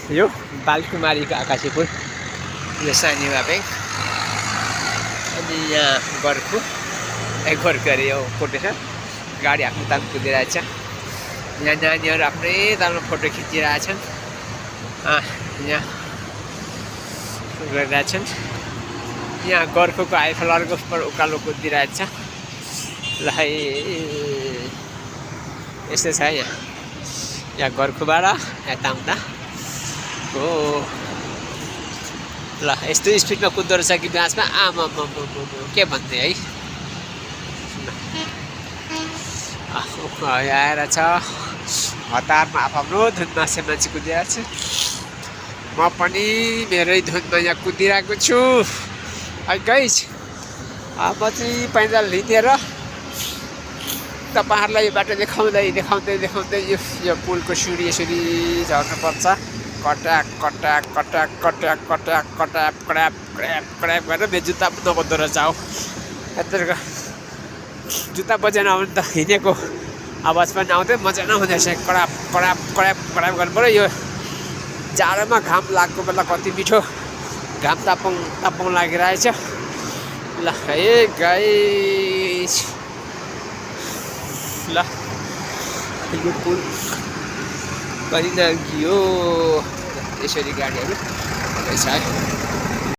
यो बालकुमारीको आकाशे पुल, यो सानिमा ब्याङ्क, अनि यहाँ गोर्खु गोर्खु अरे यो फोटो छ, गाडी आफ्नो तालमा कुदिरहेछ। यहाँ नानीहरू आफ्नै तालमा फोटो खिचिरहेछन्, यहाँ गरिरहेछन्। यहाँ गोर्खुको आइफल अर्को पर उकालो कुदिरहेछ। ल है यस्तो छ यहाँ गोर्खुबाट यता आउँदा हो। ल यस्तो स्पिडमा कुद्दो रहेछ कि बाँसमा, आमा के भन्ने है। आएर छ हतारमा आफ्नो धुनमा मान्छे कुदिरहेको छ। म पनि मेरै धुनमा यहाँ कुदिरहेको छु है गाइस। म चाहिँ पैदल हिँडेर तपाईँहरूलाई यो बाटो देखाउँदै यो पुलको सिँढी यसरी झर्नुपर्छ। कट्याक कट्याक कट्याक कट्याक कट्याक कट्याक क्रयाप क्रयाप क्रयाप गरेर मेरो जुत्ता नबज्दो रहेछ हौ। यत्रो जुत्ता बजेन भने त हिँडेको आवाज पनि आउँथ्यो, मजा नहुँदो रहेछ। क्रयाप क्रयाप क्रयाप क्रयाप गर्नु पऱ्यो। यो जाडोमा घाम लागेको बेला कति मिठो घाम तापङ लागिरहेछ। ल है गाइस, ल यो पुल पनि नागियो, यसरी गाडीहरू रहेछ है।